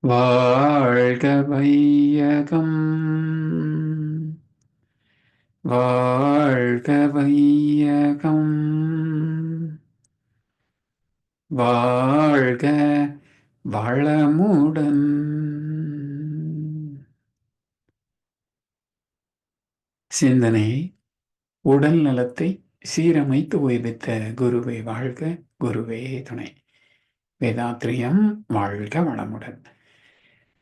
வாழ்க வையகம், வாழ்க வையகம், வாழ்க வளமுடன். சிந்தனை உடல் நலத்தை சீரமைத்து உய்வித்த குருவே வாழ்க, குருவே துணை. வேதாத்ரியம் வாழ்க வளமுடன்.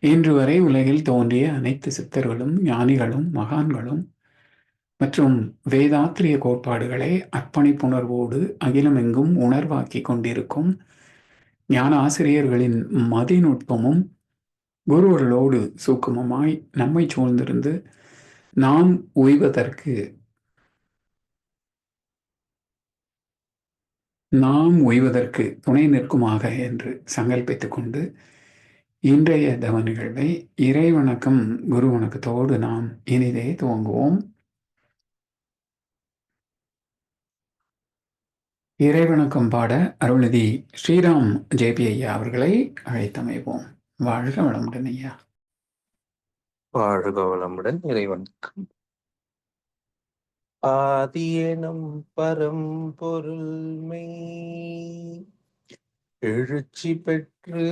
இன்று வரை உலகில் தோன்றிய அனைத்து சித்தர்களும் ஞானிகளும் மகான்களும் மற்றும் வேதாத்திரிய கோட்பாடுகளை அர்ப்பணிப்புணர்வோடு அகிலமெங்கும் உணர்வாக்கி கொண்டிருக்கும் ஞான ஆசிரியர்களின் மதிநுட்பமும் குருவர்களோடு சூக்குமமாய் நம்மை சூழ்ந்திருந்து நாம் உய்வதற்கு துணை நிற்குமாக என்று சங்கல்பித்துக் கொண்டு இன்றைய தவ நிகழ்வை இறைவணக்கம் குரு வணக்கத்தோடு நாம் இனிதே துவங்குவோம். இறைவணக்கம் பாட அருள்நிதி ஸ்ரீராம் ஜேபி ஐயா அவர்களை அழைத்தமைவோம். வாழ்க வளமுடன் ஐயா. வாழ்க வளமுடன். இறைவணக்கம். ஆதியனும் பரம்பொருள்மை எழுச்சி பெற்று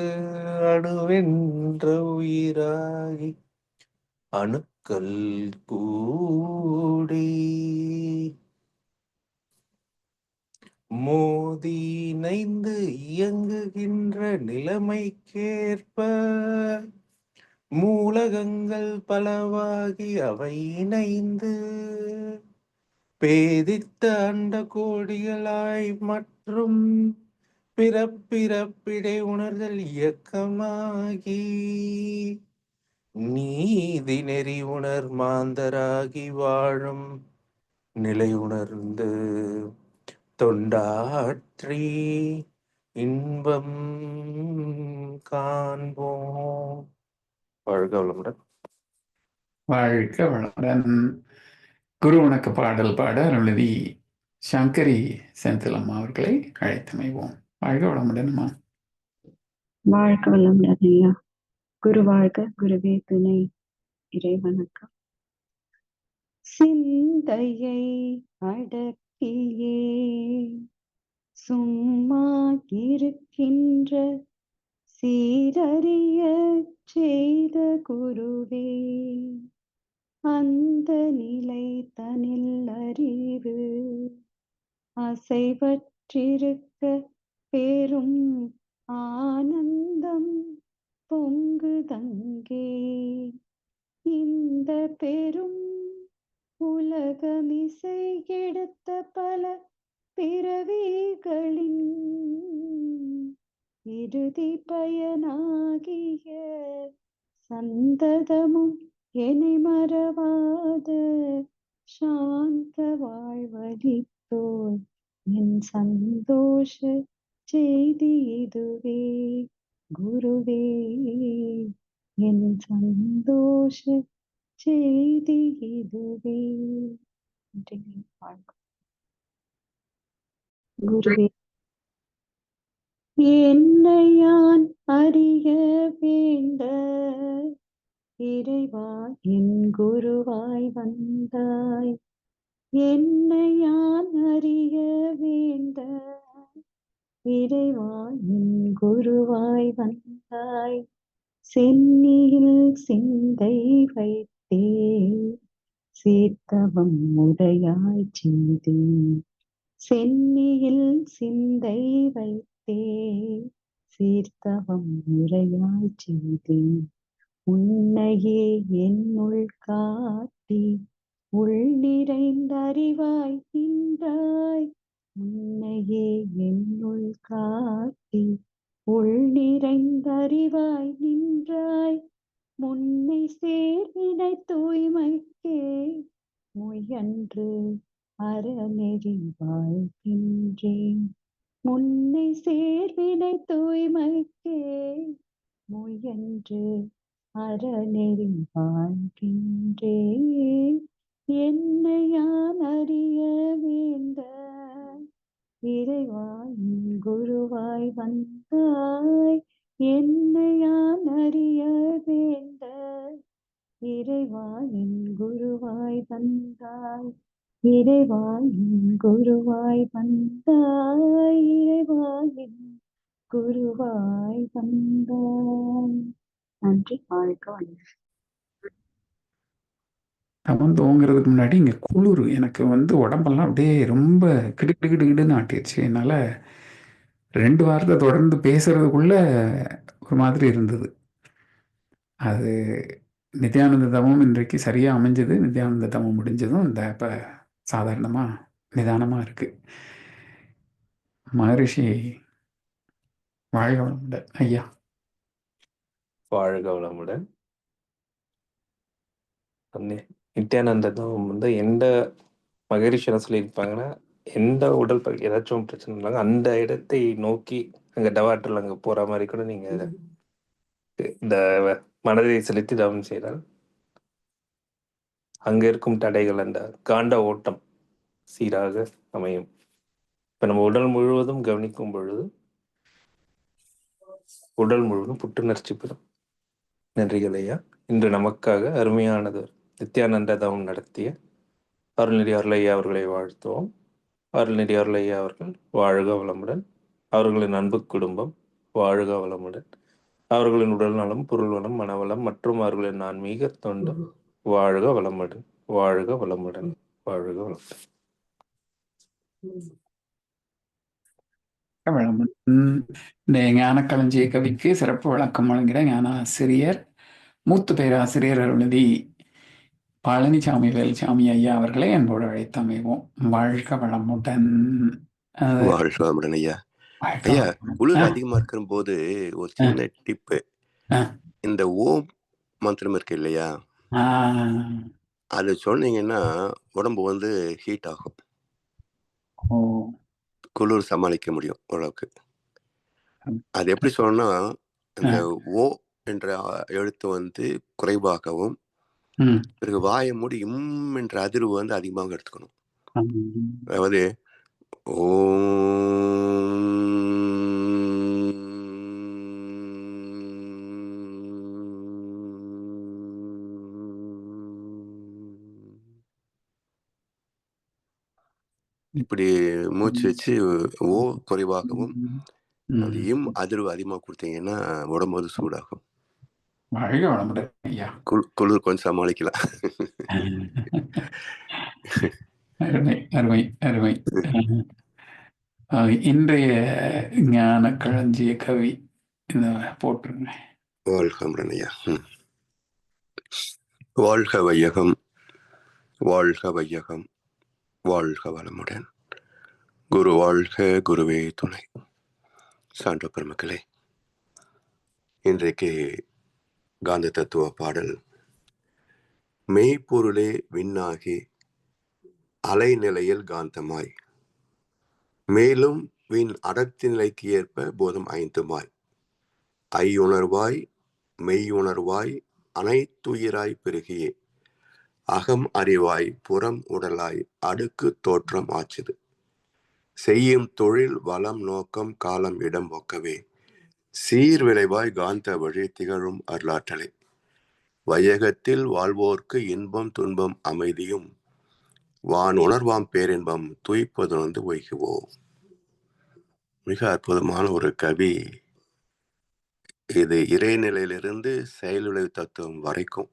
அணுவென்ற உயிராகி அணுக்கள் கூடி மோதி இணைந்து இயங்குகின்ற நிலைமைக்கேற்ப மூலகங்கள் பலவாகி அவை இணைந்து பேதித்த அண்ட கோடிகளாய் மற்றும் பிறப்பிறப்பிடை உணர்தல் இயக்கமாகி நீதி நெறி உணர் மாந்தராகி வாழும் நிலை உணர்ந்து தொண்டாற்றி இன்பம் காண்போம். வாழ்க வளமுடன். வாழ்க வளமுடன். குரு வணக்க பாடல் பாட அருள்நிதி சங்கரி செந்திலம்மா அவர்களை அழைத்தமைவோம். வாழ்க வளமுடன்மா. வாழ்க வளமுடன் ஐயா. குரு வாழ்க, குருவே துணை. இறை வணக்கம். சிந்தையை அடக்கியே சும்மா இருக்கின்ற சீரறிய செய்த குருவே, அந்த நிலை தனில் அறிவு அசைவற்றிருக்க பெரும் ஆனந்தம் பொங்குதங்கே. இந்த பெரும் உலகமிசை எடுத்த பல பிறவிகளின் இறுதி பயனாகிய சந்ததமும் என்னை மறவாத சாந்த வாழ்வழித்தோர் என் சந்தோஷ செய்தி இதுவே குருவே, என் சந்தோஷ செய்தி இதுவே. குருவே, என்னை யான் அறிய வேண்ட இறைவா என் குருவாய் வந்தாய். என்னை யான் அறிய வேண்ட இறைவா என் குருவாய் வந்தாய். சென்னியில் சிந்தை வைத்தே சீர்த்தவம் உடையாய் செய்தேன். சென்னியில் சிந்தை வைத்தே சீர்த்தவம் முறையாய் செய்தேன். உன்னையே என்னுள் காட்டி உள் நிறைந்த அறிவாய் நின்றாய். உன்னையே என்னுள் காட்டி உள் நிறைந்த அறிவாய் நின்றாய். முன்னை சேர்வினை தூய்மைக்கே முயன்று அறநெறி வாழ்கின்றேன். முன்னை சேர்வினை தூய்மைக்கே முயன்று அறநெறி வாழ்கின்றேன். என்னை யான் அறிய வேண்ட இறைவாய் குருவாய் வந்தாய். என்னை யான் அறிய வேண்ட இறைவா என் குருவாய் வந்தாய், இறைவா என் குருவாய் வந்தாய், இறைவா என் குருவாய் வந்தாய். நன்றி. வாழ்க வளமுடன். தவம் துவங்குறதுக்கு முன்னாடி இங்கே குளிர் எனக்கு வந்து உடம்பெல்லாம் அப்படியே ரொம்ப கிடுக்கிடுன்னு ஆட்டிடுச்சு. என்னால் 2 வாரத்தை தொடர்ந்து பேசுறதுக்குள்ள ஒரு மாதிரி இருந்தது. அது நித்யானந்த தவம் இன்றைக்கு சரியாக அமைஞ்சது. நித்யானந்த தவம் முடிஞ்சதும் இந்த இப்போ சாதாரணமாக நிதானமாக இருக்குது. மகரிஷி வாழ்க வளமுடன் ஐயா. வாழ்க வளமுடன். நித்யானந்த தவம் வந்து எந்த மகரிஷி என்ன சொல்லியிருப்பாங்கன்னா, எந்த உடல் பகுதி ஏதாச்சும் பிரச்சனை இல்லைங்க அந்த இடத்தை நோக்கி அங்கே டவாட்டில் அங்கே போகிற மாதிரி கூட நீங்கள் இந்த மனதை செலுத்தி தவம் செய்தால் அங்கே இருக்கும் தடைகள் அந்த காண்ட ஓட்டம் சீராக அமையும். இப்போ நம்ம உடல் முழுவதும் கவனிக்கும் பொழுது உடல் முழுவதும் புத்துணர்ச்சி பெறும். நன்றிகள் ஐயா. இன்று நமக்காக அருமையானது நித்யானந்த தவம் நடத்திய அருள்நெறி அருளையா அவர்களை வாழ்த்துவோம். அருள்நெறி அருளையா அவர்கள் வாழ்க வளமுடன். அவர்களின் அன்பு குடும்பம் வாழ்க வளமுடன். அவர்களின் உடல் நலம், பொருள் வளம், மனவளம் மற்றும் அவர்களின் ஆன்மீக தொண்டு வாழ்க வளமுடன். வாழ்க வளமுடன். வாழ்க வளமுடன். இந்த ஞானக்களஞ்சிய கவிக்கு சிறப்பு விளக்கம் வழங்கிட ஞான ஆசிரியர் மூத்த பேராசிரியர் அருள்நிதி பழனிசாமி வேல்சாமி ஐயா அவர்களை அன்போடு அழைத்து அமைவோம். வாழ்க வளமுடன். வாழ்க வளமுடன் ஐயா. ஐயா, குளிர் அதிகமா இருக்கிற போது ஒரு சின்ன டிப்பு, இந்த ஓம் மந்திரம் இருக்கு இல்லையா, அது சொன்னீங்கன்னா உடம்பு வந்து ஹீட் ஆகும், குளிர் சமாளிக்க முடியும் ஓரளவுக்கு. அது எப்படி சொல்லணும்னா, அந்த ஓ என்ற எழுத்து வந்து குறைவாகவும், பிறகு வாயை மூடி இம் என்ற அதிர்வு வந்து அதிகமாக எடுத்துக்கணும். அதாவது இப்படி மூச்சு வச்சு ஓ குறைவாகவும் அந்த இம் அதிர்வு அதிகமாக கொடுத்தீங்கன்னா உடம்பு வந்து சூடாகும். குளிர் கொஞ்சம் சமாளிக்கலாம். அருமை அருமை அருமை. இன்றைய ஞான களஞ்சிய கவி போட்டுருங்க. வாழ்க ஐயா. வாழ்க வையகம், வாழ்க வையகம், வாழ்க வளமுடன். குரு வாழ்க, குருவே துணை. சான்ற பெருமக்களே, இன்றைக்கு காந்த தத்துவ பாடல், மெய்ப்பொருளே விண்ணாகி அலைநிலையில் காந்தமாய், மேலும் விண் அடர்த்தி நிலைக்கு ஏற்ப போதம் ஐந்துமாய், ஐயுணர்வாய் மெய்யுணர்வாய் அனைத்துயிராய் பெருகியே, அகம் அறிவாய் புறம் உடலாய் அடுக்கு தோற்றம் ஆச்சுது, செய்யும் தொழில் வளம் நோக்கம் காலம் இடம் ஒக்கவே, சீர்விளைவாய் காந்த வழி திகழும் அருளாற்றலை, வையகத்தில் வாழ்வோர்க்கு இன்பம் துன்பம் அமைதியும் வான் உணர்வாம் பேரின்பம் துய்ப்பதுணர்ந்து ஒய்குவோம். மிக அற்புதமான ஒரு கவி இது. இறைநிலையிலிருந்து செயல்விளைவு தத்துவம் வரைக்கும்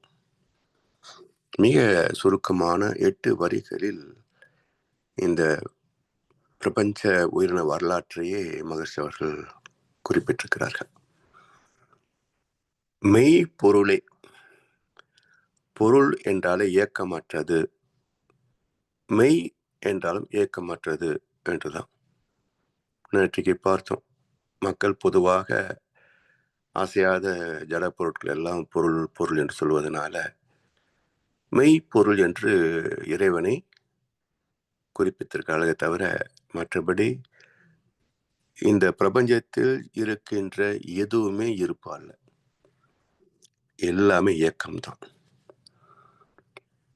மிக சுருக்கமான 8 வரிகளில் இந்த பிரபஞ்ச உயிரின வரலாற்றையே மகர்ஷி அவர்கள் குறிப்பிட்டிருக்கிறார்கள். மெய் பொருளே, பொருள் என்றாலே இயக்கமற்றது, மெய் என்றாலும் இயக்கமற்றது என்றுதான். நேற்றைக்கு பார்த்தோம், மக்கள் பொதுவாக அசையாத ஜட பொருட்கள் எல்லாம் பொருள் பொருள் என்று சொல்வதனால மெய்ப்பொருள் என்று இறைவனை குறிப்பிட்டிருக்காங்களே தவிர மற்றபடி இந்த பிரபஞ்சத்தில் இருக்கின்ற எதுவுமே இருப்பால், எல்லாமே இயக்கம்தான்.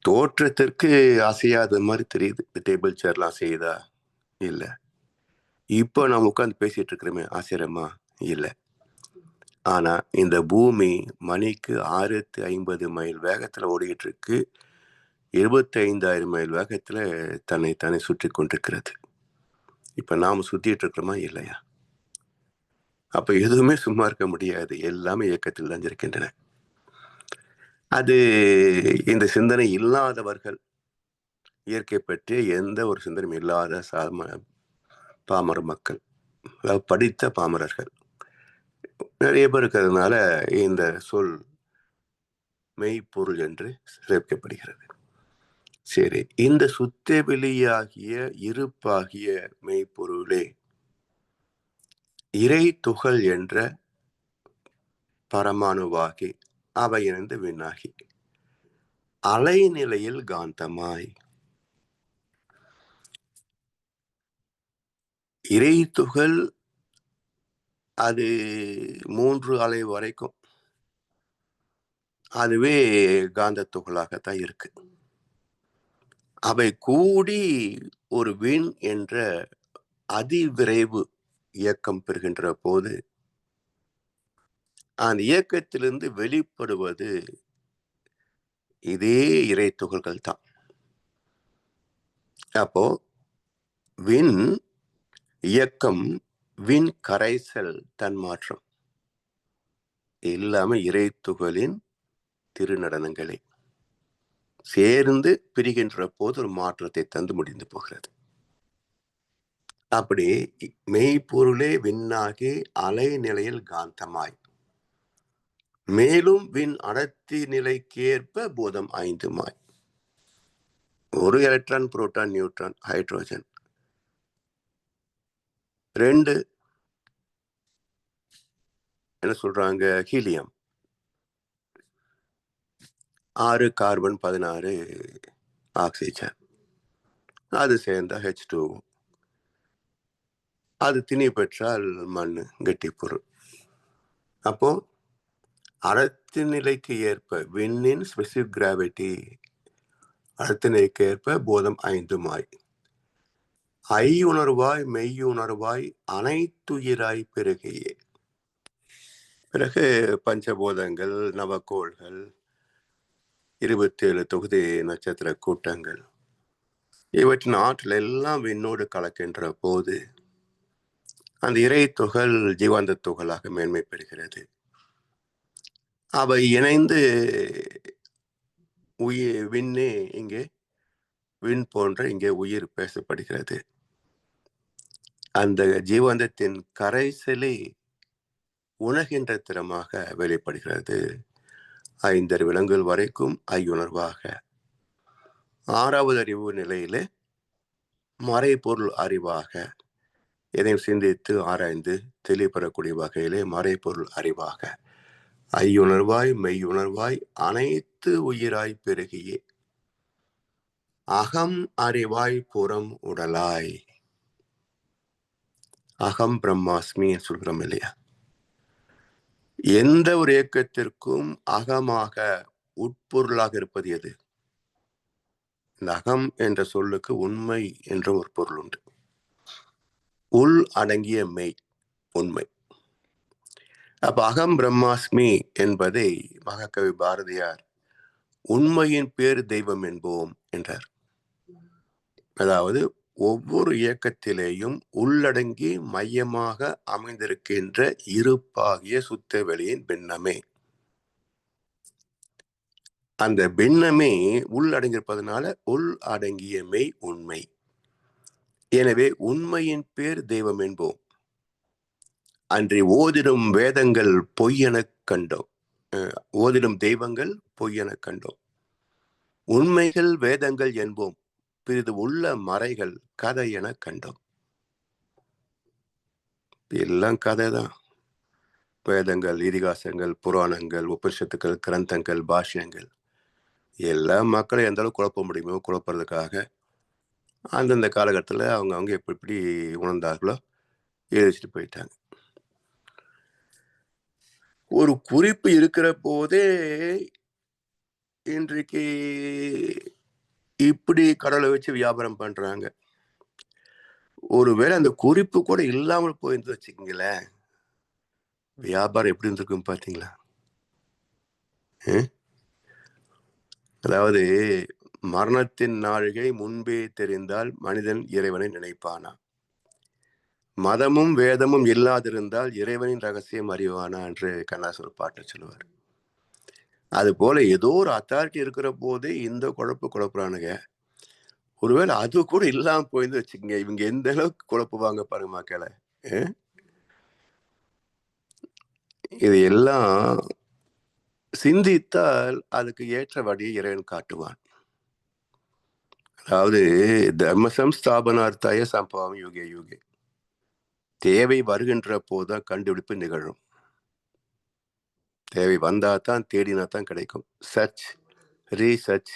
தோற்றத்திற்கு அசையாத மாதிரி தெரியுது. இந்த டேபிள் சேர்லாம் அசையுதா? இல்லை. இப்போ நம்ம உட்காந்து பேசிட்டு இருக்கிறோமே ஆச்சரியமா? இல்லை. ஆனா இந்த பூமி மணிக்கு 650 மைல் வேகத்துல ஓடிக்கிட்டு இருக்கு. 25,000 மைல் வேகத்துல தன்னை சுற்றி கொண்டிருக்கிறது. இப்ப நாம சுத்திட்டு இருக்கிறோமா இல்லையா? அப்ப எதுவுமே சும்மா இருக்க முடியாது. எல்லாமே இயக்கத்தில் தான் இருக்கின்றன. அது இந்த சிந்தனை இல்லாதவர்கள், இயற்கை பற்றிய எந்த ஒரு சிந்தனையும் இல்லாத பாமர மக்கள், படித்த பாமரர்கள் நிறைய பேர் இருக்கிறதுனால இந்த சொல் மெய்ப்பொருள் என்று சேர்க்கப்படுகிறது. சரி, இந்த சுத்த வெளியாகிய இருப்பாகிய மெய்ப்பொருளே இறை துகள் என்ற பரமாணுவாகி அவை இணைந்து விண்ணாகி அலைநிலையில் காந்தமாய் இறை துகள் அது 3 அலை வரைக்கும் அதுவே காந்த துகளாகத்தான் இருக்கு. அவை கூடி ஒரு விண் என்ற அதிவிரைவு இயக்கம் பெறுகின்ற போது அந்த இயக்கத்திலிருந்து வெளிப்படுவது இதே இறை துகள்கள் தான். அப்போ விண் இயக்கம், விண் கரைசல் தன்மாற்றம் எல்லாமே இறை துகளின் திருநடனங்களே சேர்ந்து பிரிகின்ற போது ஒரு மாற்றத்தை தந்து முடிந்து போகிறது. அப்படி மெய்ப்பொருளே விண்ணாகி அலைநிலையில் காந்தமாய் மேலும் விண் அடர்த்தி நிலைக்கேற்ப போதம் 5மாய் ஒரு எலக்ட்ரான், புரோட்டான், நியூட்ரான், ஹைட்ரோஜன் 2 என்ன சொல்றாங்க ஹீலியம், 6 கார்பன், 16 ஆக்சிஜன், அது சேர்ந்த H2O, அது திணி பெற்றால் மண் கெட்டி பொருள். அப்போ அடர்த்தி நிலைக்கு ஏற்ப விண்ணின் ஸ்பெசிபிக் கிராவிட்டி அடர்த்தி நிலைக்கு ஏற்ப போதம் 5மாய் ஐயுணர்வாய் மெய்யுணர்வாய் அனைத்துயிராய் பெருகையே. பிறகு பஞ்சபோதங்கள், நவக்கோள்கள், 27 தொகுதி நட்சத்திர கூட்டங்கள் இவற்றின் ஆற்றல் எல்லாம் விண்ணோடு கலக்கின்ற போது அந்த இறை துகள் ஜீவாந்த துகளாக மேன்மை பெறுகிறது. அவை இணைந்து விண்ணே இங்கே விண் போன்ற இங்கே உயிர் பேசப்படுகிறது. அந்த ஜீவாந்தத்தின் கரைசலே உணர்கின்ற திறமாக வெளிப்படுகிறது. 5 விலங்குகள் வரைக்கும் ஐயுணர்வாக. 6வது அறிவு நிலையிலே மறைபொருள் அறிவாக எதையும் சிந்தித்து ஆராய்ந்து தெளிவுபெறக்கூடிய வகையிலே மறைபொருள் அறிவாக ஐயுணர்வாய் மெய்யுணர்வாய் அனைத்து உயிராய் பெருகியே அகம் அறிவாய் புறம் உடலாய். அகம் பிரம்மாஸ்மி சொல்கிறோம் இல்லையா? எந்த ஒரு இயக்கத்திற்கும் அகமாக உட்பொருளாக இருப்பது எது? இந்த அகம் என்ற சொல்லுக்கு உண்மை என்ற ஒரு பொருள் உண்டு. உள் அடங்கிய மெய், உண்மை. அப்ப அகம் பிரம்மாஸ்மி என்பதை மகாகவி பாரதியார் உண்மையின் பேர் தெய்வம் என்போம் என்றார். அதாவது ஒவ்வொரு இயக்கத்திலேயும் உள்ளடங்கி மையமாக அமைந்திருக்கின்ற இருப்பாகிய சுத்த வெளியின் பின்னமே. அந்த பின்னமே உள்ளடங்கியிருப்பதனால உள் அடங்கிய மெய் உண்மை. எனவே உண்மையின் பேர் தெய்வம் என்போம். அன்றி ஓதிடும் வேதங்கள் பொய்யெனக் கண்டோம், ஓதிடும் தெய்வங்கள் பொய்யெனக் கண்டோம். உண்மைகள் வேதங்கள் என்போம், பிறிது உள்ள மறைகள் கதை என கண்டோம். எல்லாம் கதை தான். வேதங்கள், இதிகாசங்கள், புராணங்கள், உபனிஷத்துக்கள், கிரந்தங்கள், பாஷ்யங்கள் எல்லா மக்களை எந்த அளவுக்கு குழப்ப முடியுமோ குழப்பறதுக்காக அந்தந்த காலகட்டத்தில் அவங்க எப்படி உணர்ந்தார்களோ எழுதிட்டு போயிட்டாங்க. ஒரு குறிப்பு இருக்கிற போதே இன்றைக்கு இப்படி கடவுளை வச்சு வியாபாரம் பண்றாங்க. ஒருவேளை அந்த குறிப்பு கூட இல்லாமல் போயிருந்து வச்சுக்கீங்களேன், வியாபாரம் எப்படி இருந்திருக்கும் பார்த்தீங்களா? அதாவது மரணத்தின் நாழிகை முன்பே தெரிந்தால் மனிதன் இறைவனை நினைப்பானா, மதமும் வேதமும் இல்லாதிருந்தால் இறைவனின் ரகசியம் அறிவானா என்று கண்ணாசர் பாட்டு சொல்லுவார். அது போல ஏதோ ஒரு அத்தாரிட்டி இருக்கிற போதே இந்த குழப்புறானுங்க. ஒருவேளை அது கூட இல்லாம போயிருந்து வச்சுக்கோங்க, இவங்க எந்த அளவுக்கு குழப்புவாங்க பாருங்க மக்களை. இது எல்லாம் சிந்தித்தால் அதுக்கு ஏற்ற வழியை இறைவன் காட்டுவான். அதாவது தர்ம சம்ஸ்தாபனார்த்தாய சம்பவம் யுகே யுகே, தேவை வருகின்ற போதுதான் கண்டுபிடிப்பு நிகழும். தேவை வந்தா தான், தேடினா தான் கிடைக்கும். சர்ச், ரீசர்ச்,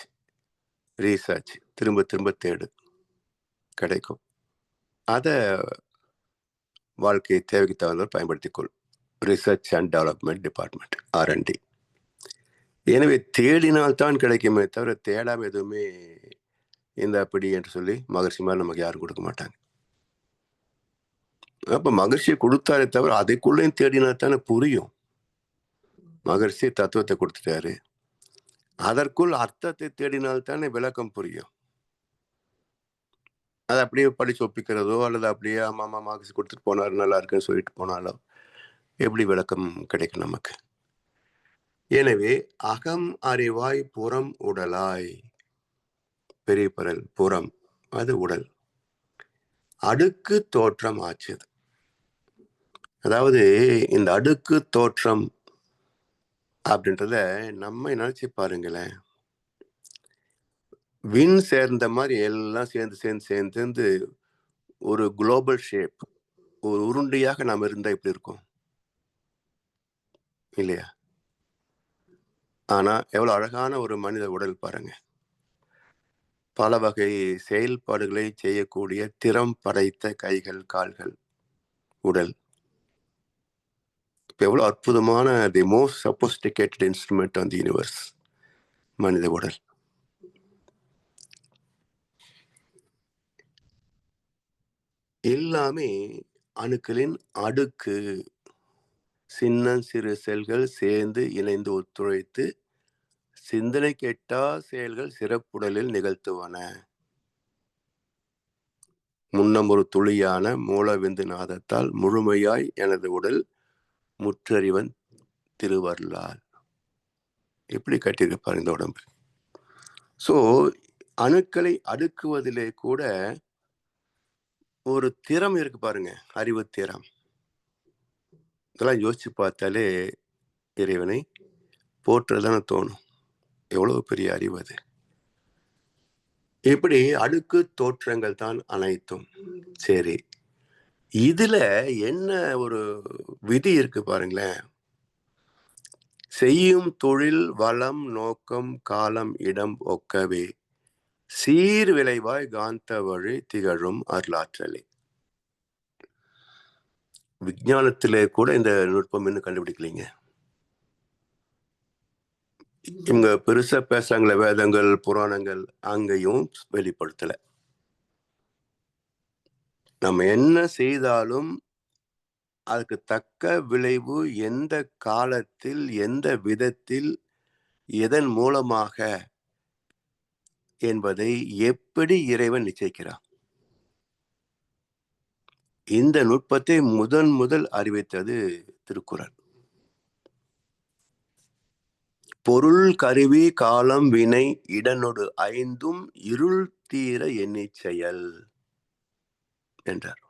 திரும்ப திரும்ப தேடு, கிடைக்கும். அதை வாழ்க்கை தேவைக்கு தகுந்தவர் பயன்படுத்திக்கொள். Research and development department, R&D. எனவே தேடினால்தான் கிடைக்குமே தவிர தேடாம எதுவுமே இந்த அப்படி என்று சொல்லி மகர்ஷி மாதிரி நமக்கு யாரும் கொடுக்க மாட்டாங்க. அப்ப மகர்ஷியை கொடுத்தாரே தவிர அதைக்குள்ளேயும் தேடினால்தானே புரியும். மகர்ஷி தத்துவத்தை கொடுத்துட்டாரு, அதற்குள் அர்த்தத்தை தேடினால்தானே விளக்கம் புரியும். அதை அப்படியே படிச்சு ஒப்பிக்கிறதோ அல்லது அப்படியே ஆமாமா மகர்ஷி கொடுத்துட்டு போனார் நல்லா இருக்குன்னு சொல்லிட்டு போனாலோ எப்படி விளக்கம் கிடைக்கும் நமக்கு? எனவே அகம் அறிவாய் புறம் உடலாய், பெரிய பரல் புறம் அது உடல், அடுக்கு தோற்றம் ஆச்சுது. அதாவது இந்த அடுக்கு தோற்றம் அப்படின்றத நம்ம நினைச்சு பாருங்களேன். விண் சேர்ந்த மாதிரி எல்லாம் சேர்ந்து ஒரு குளோபல் ஷேப், ஒரு உருண்டையாக நாம் இருந்தா இப்படி இருக்கும் இல்லையா? ஆனா எவ்வளவு அழகான ஒரு மனித உடல் பாருங்க. பல வகை செயல்பாடுகளை செய்யக்கூடிய திறம் படைத்த கைகள், கால்கள், உடல். எவ்வளவு அற்புதமான the most sophisticated instrument on the universe, மனித உடல். எல்லாமே அணுக்களின் அடுக்கு, சின்ன சிறு செல்கள் சேர்ந்து இணைந்து ஒத்துழைத்து சிந்தனை கெட்டா செயல்கள் சிறப்புடலில் நிகழ்த்துவன. முன்னம் ஒரு துளியான மூலவிந்து நாதத்தால் முழுமையாய் எனது உடல் முற்றறிவன் திருவருளால். எப்படி கட்டியிருப்பார் இந்த உடம்பு. சோ அணுக்களை அடுக்குவதிலே கூட ஒரு திறம் இருக்கு பாருங்க, அறிவு திறம். இதெல்லாம் யோசிச்சு பார்த்தாலே இறைவனை போற்றதான தோணும். எவ்வளவு பெரிய அறிவு அது. இப்படி அடுக்கு தோற்றங்கள் தான் அனைத்தும். சரி, இதுல என்ன ஒரு விதி இருக்கு பாருங்களேன். செய்யும் தொழில் வளம் நோக்கம் காலம் இடம் ஒக்கவே சீர் விளைவாய் காந்த வழி திகழும் அருளாற்றலே. விஞ்ஞானத்திலே கூட இந்த நுட்பம் இன்னும் கண்டுபிடிக்கலீங்க. இவங்க பெருசா பேசுறாங்களே வேதங்கள் புராணங்கள், அங்கேயும் வெளிப்படுத்தல. நம்ம என்ன செய்தாலும் அதுக்கு தக்க விளைவு எந்த காலத்தில் எந்த விதத்தில் எதன் மூலமாக என்பதை எப்படி இறைவன் நிச்சயிக்கிறான். இந்த நுட்பத்தை முதல் அறிவித்தது திருக்குறள். பொருள் கருவி காலம் வினை இடனொடு ஐந்தும் இருள் தீர எண்ணி செயல் என்றார்.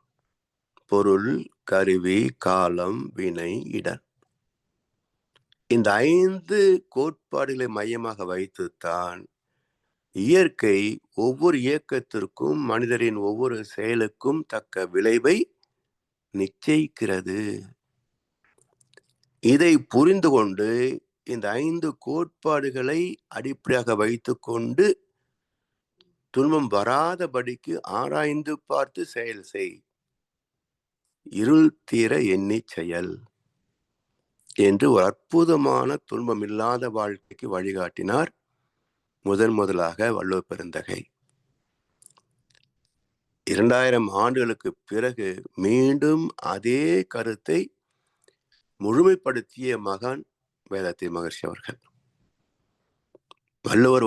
பொருள் கருவி காலம் வினை இடன், இந்த 5 கோட்பாடுகளை மையமாக வைத்துத்தான் இயற்கை ஒவ்வொரு இயக்கத்திற்கும் மனிதரின் ஒவ்வொரு செயலுக்கும் தக்க விளைவை நிச்சயிக்கிறது. இதை புரிந்து கொண்டு இந்த 5 கோட்பாடுகளை அடிப்படையாக வைத்துக் கொண்டு துன்பம் வராதபடிக்கு ஆராய்ந்து பார்த்து செயல் செய், இருள் தீர எண்ணி செயல் என்று ஒரு அற்புதமான துன்பம் இல்லாத வாழ்க்கைக்கு வழிகாட்டினார் முதலாக வள்ளுவ பெருந்தகை. 2000 ஆண்டுகளுக்கு பிறகு மீண்டும் அதே கருத்தை முழுமைப்படுத்திய மகான் வேதாத்திரி மகர்ஷி அவர்கள். வள்ளுவர்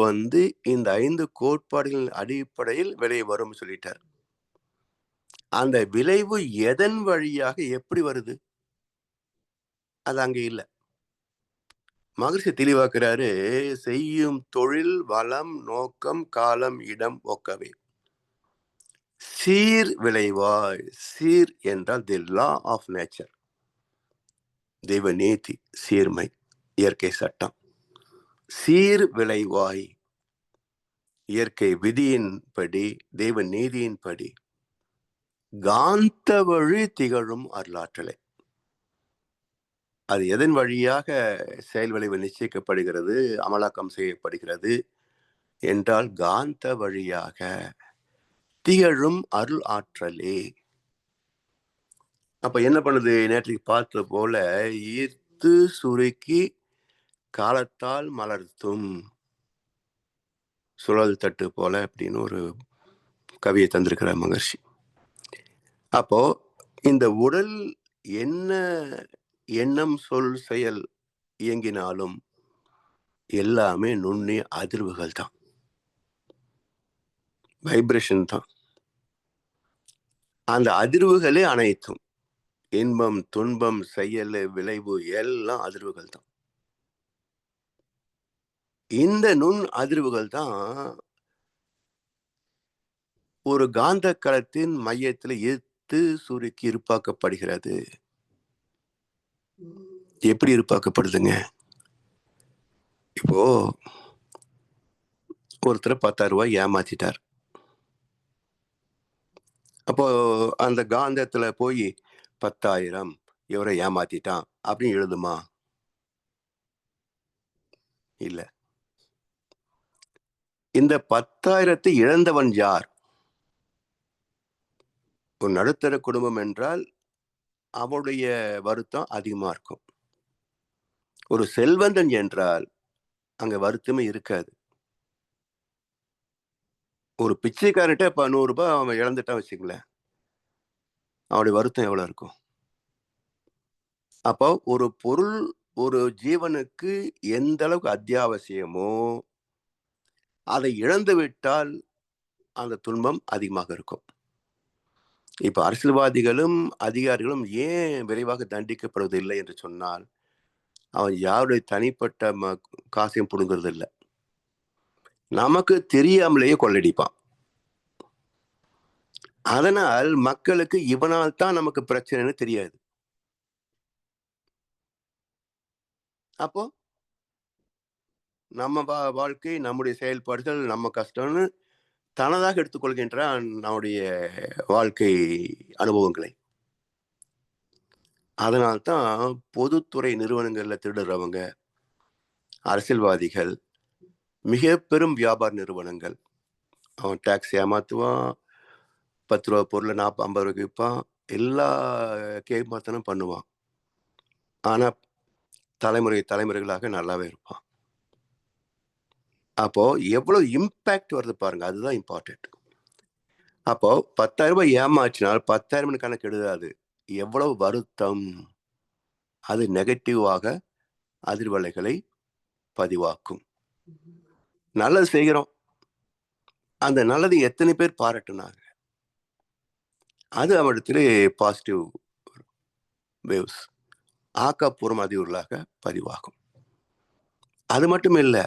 இந்த 5 கோட்பாடுகளின் அடிப்படையில் விளைவு வரும் சொல்லிட்டார். அந்த விளைவு எதன் வழியாக எப்படி வருது அது அங்க இல்லை. மகர்ஷி தெளிவாக்குறாரு, செய்யும் தொழில் வளம் நோக்கம் காலம் இடம் ஒக்கவே சீர் விளைவாய். சீர் என்றால் தி லா ஆஃப் நேச்சர், தெய்வ நீதி, சீர்மை, இயற்கை சட்டம். சீர் விளைவாய் இயற்கை விதியின்படி, தெய்வ நீதியின்படி காந்த வழி திகழும் அருளாற்றலை. அது எதன் வழியாக செயல் விளைவு நிச்சயிக்கப்படுகிறது, அமலாக்கம் செய்யப்படுகிறது என்றால் காந்த வழியாக திகழும் அருள் ஆற்றலே. அப்ப என்ன பண்ணுது? நேற்றைக்கு பார்த்த போல ஈர்த்து சுருக்கி காலத்தால் மலர்த்தும் சுழல் தட்டு போல அப்படின்னு ஒரு கவியை தந்திருக்கிறார் மகர்ஷி. அப்போ இந்த உடல் என்ன எண்ணம் சொல் செயல் இயங்கினாலும் எல்லாமே நுண்ணிய அதிர்வுகள் தான், வைப்ரேஷன் தான். அந்த அதிர்வுகளே அனைத்தும், இன்பம் துன்பம் செயல் விளைவு எல்லாம் அதிர்வுகள் தான். இந்த நுண் அதிர்வுகள் தான் ஒரு காந்த களத்தின் மையத்தில் ஈர்த்து சுருக்கி இருப்பாக்கப்படுகிறது. எப்படி இருப்பாக்கப்படுதுங்க? இப்போ ஒருத்தர் 10,000 ரூபாய் ஏமாத்திட்டார். அப்போ அந்த காந்தத்துல போய் 10,000 இவரை ஏமாத்திட்டான் அப்படின்னு எழுதுமா? இல்ல. இந்த 10,000 இழந்தவன் யார்? ஒரு நடுத்தர குடும்பம் என்றால் அவருடைய வருத்தம் அதிகமா இருக்கும். ஒரு செல்வந்தன் என்றால் அங்க வருத்தமே இருக்காது. ஒரு பிச்சைக்காரன்ட்ட 100 ரூபாய் அவன் இழந்துட்டான் வச்சுக்கலேன், அவனுடைய வருத்தம் எவ்வளவு இருக்கும்? அப்போ ஒரு பொருள் ஒரு ஜீவனுக்கு எந்த அளவுக்கு அத்தியாவசியமோ அதை இழந்து விட்டால் அந்த துன்பம் அதிகமாக இருக்கும். இப்ப அரசியல்வாதிகளும் அதிகாரிகளும் ஏன் விரைவாக தண்டிக்கப்படுவதில்லை என்று சொன்னால், அவன் யாருடைய தனிப்பட்ட காசையும் புடுங்கிறது இல்லை, நமக்கு தெரியாமலேயே கொள்ளடிப்பான். அதனால் மக்களுக்கு இவனால் தான் நமக்கு பிரச்சனைன்னு தெரியாது. அப்போ நம்ம வாழ்க்கை, நம்முடைய செயல்பாடுகள், நம்ம கஷ்டம்னு தனதாக எடுத்துக்கொள்கின்றான் நம்முடைய வாழ்க்கை அனுபவங்களை. அதனால்தான் பொதுத்துறை நிறுவனங்கள்ல திருடுறவங்க, அரசியல்வாதிகள், மிக பெரும் வியாபார நிறுவனங்கள், அவன் டாக்ஸ் ஏமாத்துவான், 10 ரூபா பொருளை 50 ரூபாய்க்கு விற்பான், எல்லா கேமாத்தனும் பண்ணுவான். ஆனா தலைமுறைகளாக நல்லாவே இருப்பான். அப்போ எவ்வளவு இம்பாக்ட் வருது பாருங்க, அதுதான் இம்பார்ட்டன்ட். அப்போ 10,000 ரூபாய் ஏமாற்றினால் 10,000 கணக்கு எழுதாது, எவ்வளவு வருத்தம், அது நெகட்டிவாக அதிர்வலைகளை பதிவாக்கும். நல்லது செய்கிறோம், அந்த நல்லது எத்தனை பேர் பாராட்டினாங்க, அது அவனிடத்திலே பாசிட்டிவ் வேவ்ஸ், ஆக்கப்பூர்வம் அதிர்வுகளாக பதிவாகும். அது மட்டும் இல்லை,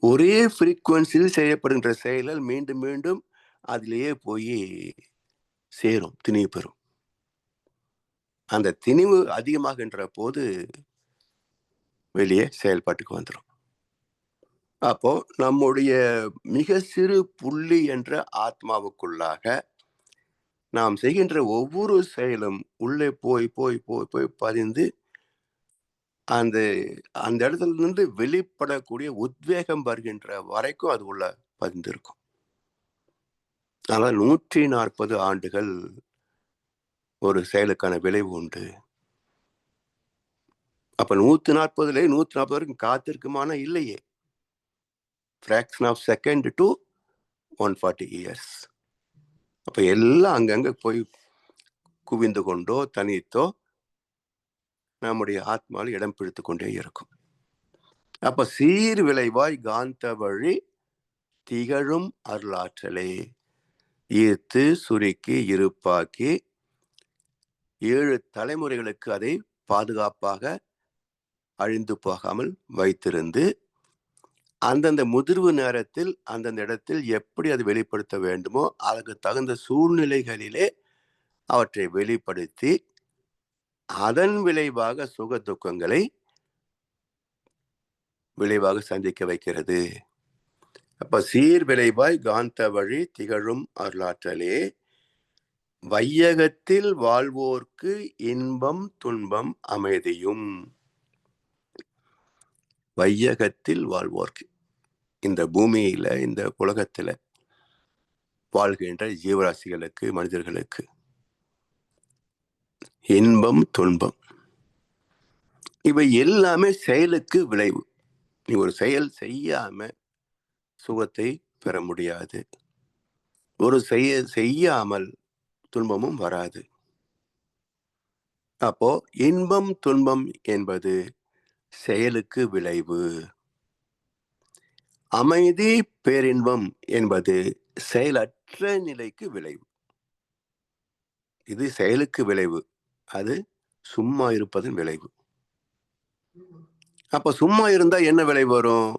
ஒரே ஃப்ரீக்குவன்சியில் செய்யப்படுகின்ற செயல்கள் மீண்டும் மீண்டும் அதிலேயே போய் சேரும், திணிவு பெறும். அந்த திணிவு அதிகமாகின்ற போது வெளியே செயல்பாட்டுக்கு வந்துடும். அப்போ நம்முடைய மிக சிறு புள்ளி என்ற ஆத்மாவுக்குள்ளாக நாம் செய்கின்ற ஒவ்வொரு செயலும் உள்ளே போய் போய் போய் போய் பதிந்து அந்த அந்த இடத்துல இருந்து வெளிப்படக்கூடிய உத்வேகம் வருகின்ற வரைக்கும் அது உள்ள பதிந்திருக்கும். அதனால 140 ஆண்டுகள் ஒரு செயலுக்கான விளைவு உண்டு. அப்ப 140 வரைக்கும் காத்திருக்குமான இல்லையே, fraction of second to 140 years. அப்ப எல்லாம் அங்கங்க போய் குவிந்து கொண்டோ தனித்தோ நம்முடைய ஆத்மாவில் இடம் பிடித்து கொண்டே இருக்கும். அப்ப சீர் விளைவாய் காந்த வழி திகழும் அருளாற்றலே ஈர்த்து சுருக்கி இருப்பாக்கி 7 தலைமுறைகளுக்கு அதை பாதுகாப்பாக அழிந்து போகாமல் வைத்திருந்து அந்தந்த முதிர்வு நேரத்தில் அந்தந்த இடத்தில் எப்படி அதை வெளிப்படுத்த வேண்டுமோ அதற்கு தகுந்த சூழ்நிலைகளிலே அவற்றை வெளிப்படுத்தி அதன் விளைவாக சுக துக்கங்களை விளைவாக சந்திக்க வைக்கிறது. அப்ப சீர் விளைவாய் காந்த வழி திகழும் அருளாற்றலே வையகத்தில் வாழ்வோர்க்கு இன்பம் துன்பம் அமைதியும். வையகத்தில் வாழ்வோர்க்கு, இந்த பூமியில இந்த உலகத்துல வாழ்கின்ற ஜீவராசிகளுக்கு மனிதர்களுக்கு இன்பம் துன்பம் இவை எல்லாமே செயலுக்கு விளைவு. நீ ஒரு செயல் செய்யாம சுகத்தை பெற முடியாது. ஒரு செய்யாமல் துன்பமும் வராது. அப்போ இன்பம் துன்பம் என்பது செயலுக்கு விளைவு. அமைதி பேரின்பம் என்பது செயலற்ற நிலைக்கு விளைவு. இது செயலுக்கு விளைவு, அது சும்மா இருப்பதன் விளைவு. அப்ப சும்மா இருந்தா என்ன விளைவு வரும்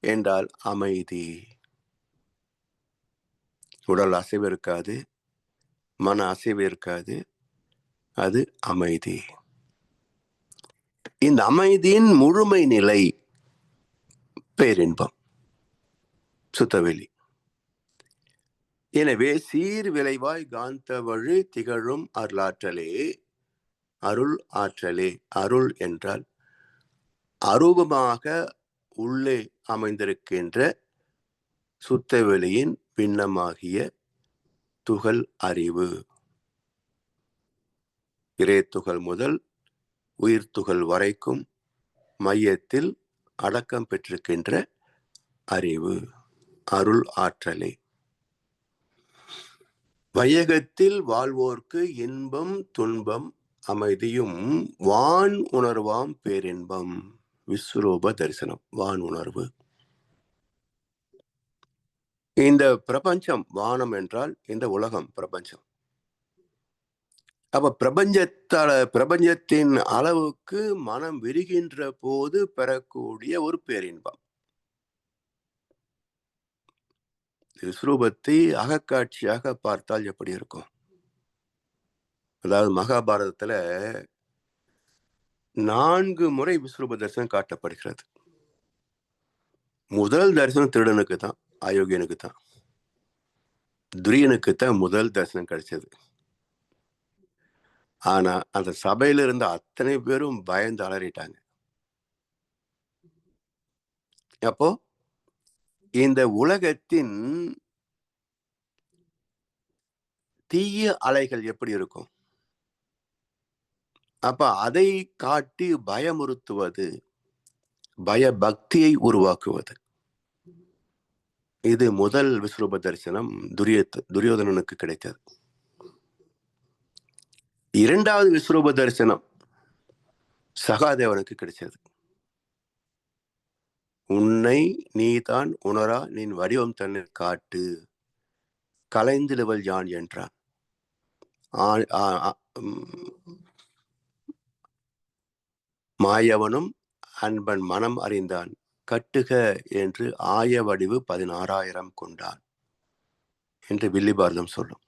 என்றால் அமைதி. உடல் அசைவு இருக்காது, மன அசைவு இருக்காது, அது அமைதி. இந்த அமைதியின் முழுமை நிலை பேரின்பம், சுத்தவெளி. எனவே சீர் விளைவாய் காந்த வழி திகழும் அருளாற்றலே, அருள் ஆற்றலே. அருள் என்றால் அரூபமாக உள்ளே அமைந்திருக்கின்ற சுத்தவெளியின் பின்னமாகிய துகள் அறிவு. இறைத்துகள் முதல் உயிர் துகள் வரைக்கும் மையத்தில் அடக்கம் பெற்றிருக்கின்ற அறிவு, அருள் ஆற்றலே. வையகத்தில் வாழ்வோர்க்கு இன்பம் துன்பம் அமைதியும் வான் உணர்வாம் பேரின்பம். விஸ்வரூப தரிசனம், வான் உணர்வு. இந்த பிரபஞ்சம், வானம் என்றால் இந்த உலகம் பிரபஞ்சம். அப்ப பிரபஞ்சத்தின் அளவுக்கு மனம் விரிகின்ற போது பெறக்கூடிய ஒரு பேரின்பம். விஸ்வரூபத்தை அகக்காட்சியாக பார்த்தால் எப்படி இருக்கும்? அதாவது மகாபாரதத்துல 4 முறை விஸ்வரூப தரிசனம் காட்டப்படுகிறது. முதல் தரிசனம் திருடனுக்கு தான், அயோக்கியனுக்கு தான். துரியனுக்கு தான் முதல் தரிசனம் கிடைச்சது. ஆனா அந்த சபையில இருந்த அத்தனை பேரும் பயந்து அலறிட்டாங்க. அப்போ இந்த உலகத்தின் தீய அலைகள் எப்படி இருக்கும்? அப்ப அதை காட்டி பயமுறுத்துவது, பயபக்தியை உருவாக்குவது. இது முதல் விஸ்வரூப தரிசனம் துரியோதனனுக்கு கிடைத்தது. இரண்டாவது விஸ்வரூப தரிசனம் சகாதேவனுக்கு கிடைச்சது. உன்னை நீதான் உணரா நின் வடிவம் தன்னை காட்டு, கலைந்திடுவல் யான் என்றான். மாயவனும் அன்பன் மனம் அறிந்தான், கட்டுக என்று ஆய வடிவு 16,000 கொண்டான் என்று வில்லிபாரதம் சொல்லும்.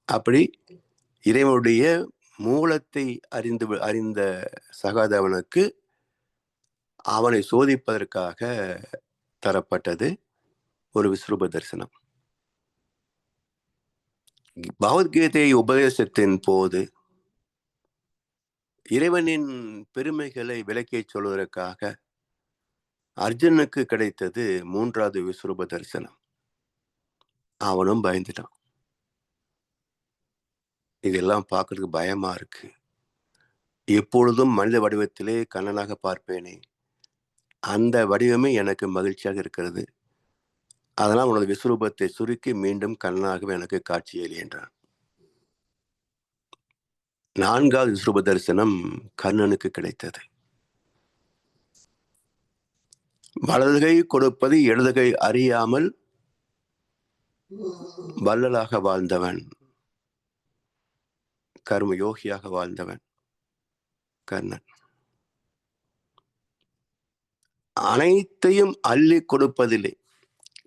அப்படி இறைவனுடைய மூலத்தை அறிந்த சகாதேவனுக்கு அவனை சோதிப்பதற்காக தரப்பட்டது ஒரு விஸ்வரூப தரிசனம். பகவத்கீதை உபதேசத்தின் போது இறைவனின் பெருமைகளை விளக்கிச் சொல்வதற்காக அர்ஜுனுக்கு கிடைத்தது 3வது விஸ்வரூப தரிசனம். அவனும் பயந்துட்டான். இதெல்லாம் பார்க்கறதுக்கு பயமா இருக்கு, எப்பொழுதும் மனித வடிவத்திலே கண்ணனாக பார்ப்பேனே, அந்த வடிவமே எனக்கு மகிழ்ச்சியாக இருக்கிறது, அதனால் உனது விஸ்வரூபத்தை சுருக்கி மீண்டும் கண்ணனாகவே எனக்கு காட்சியளி என்றான். 4வது விஸ்வரூப தரிசனம் கர்ணனுக்கு கிடைத்தது. வலதுகை கொடுப்பது இடதுகை அறியாமல் வள்ளலாக வாழ்ந்தவன், கர்ம யோகியாக வாழ்ந்தவன் கர்ணன். அனைத்தையும் அள்ளி கொடுப்பதில்லை,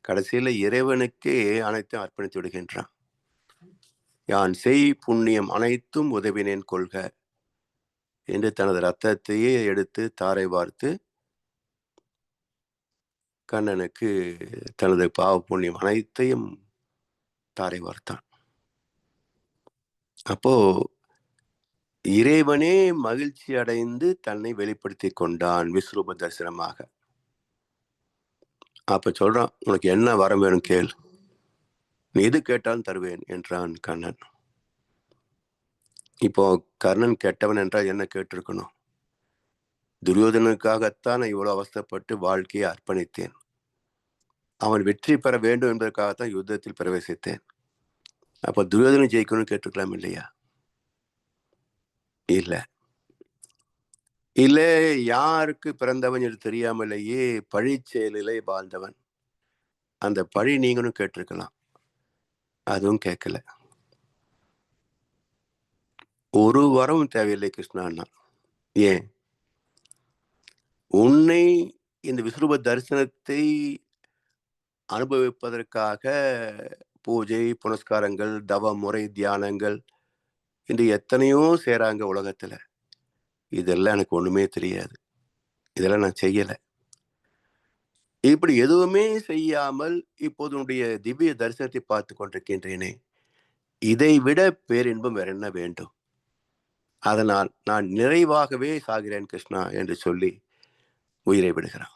கடைசியில இறைவனுக்கே அனைத்தையும் அர்ப்பணித்து விடுகின்றான். யான் செய் புண்ணியம் அனைத்தும் உதவினேன் கொள்க என்று தனது ரத்தத்தையே எடுத்து தாரை வார்த்து கண்ணனுக்கு தனது பாவ புண்ணியம் அனைத்தையும் தாரை வார்த்தான். அப்போ இறைவனே மகிழ்ச்சி அடைந்து தன்னை வெளிப்படுத்தி கொண்டான் விஸ்வரூப தரிசனமாக. அப்ப சொல்றான், உனக்கு என்ன வரம் வேணும் கேள், நீ எது கேட்டாலும் தருவேன் என்றான் கண்ணன். இப்போ கர்ணன் கெட்டவன் என்றால் என்ன கேட்டிருக்கணும்? துரியோதனுக்காகத்தான் நான் இவ்வளவு அவஸ்தைப்பட்டு வாழ்க்கையை அர்ப்பணித்தேன். அவன் வெற்றி பெற வேண்டும் என்பதற்காகத்தான் யுத்தத்தில் பிரவேசித்தேன். அப்ப துரியோதனை ஜெயிக்கணும்னு கேட்டிருக்கலாம் இல்லையா? இல்ல யாருக்கு பிறந்தவன் என்று தெரியாமலேயே பழி செயலிலே வாழ்ந்தவன், அந்த பழி நீங்களும் கேட்டிருக்கலாம். அதுவும் கேட்கல. ஒரு வரம் தேவையில்லை கிருஷ்ணா. ஏன்? உன்னை இந்த விஸ்வரூப தரிசனத்தை அனுபவிப்பதற்காக பூஜை புனஸ்காரங்கள், தவ முறை, தியானங்கள் என்று எத்தனையோ செய்றாங்க உலகத்துல. இதெல்லாம் எனக்கு ஒண்ணுமே தெரியாது, இதெல்லாம் நான் செய்யல. இப்படி எதுவுமே செய்யாமல் இப்போது உன்னுடைய திவ்ய தரிசனத்தை பார்த்து கொண்டிருக்கின்றேனே, இதை விட பேரின்பம் வேற என்ன வேண்டும்? அதனால் நான் நிறைவாகவே சாகிறேன் கிருஷ்ணா என்று சொல்லி உயிரை விடுகிறான்.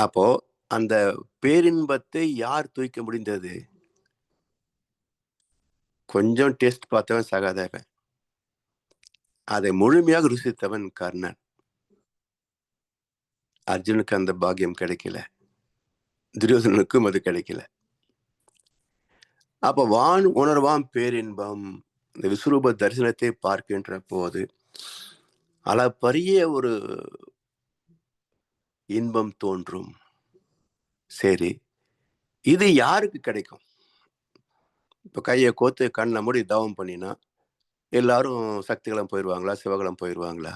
அப்போ அந்த பேரின்பத்தை யார் தூய்க்க முடிந்தது? கொஞ்சம் டேஸ்ட் பார்த்தவன் சாகாதவன், அதை முழுமையாக ருசித்தவன் கர்ணன். அர்ஜுனுக்கு அந்த பாக்கியம் கிடைக்கல, துரியோதனுக்கும் அது கிடைக்கல. அப்ப வான் உணர்வாம் பேரின்பம். இந்த விஸ்வரூப தரிசனத்தை பார்க்கின்ற போது அளப்பரிய ஒரு இன்பம் தோன்றும். சரி, இது யாருக்கு கிடைக்கும்? இப்ப கையை கோத்து கண்ணை மூடி தவம் பண்ணினா எல்லாரும் சக்திகளம் போயிடுவாங்களா, சிவகலம் போயிடுவாங்களா?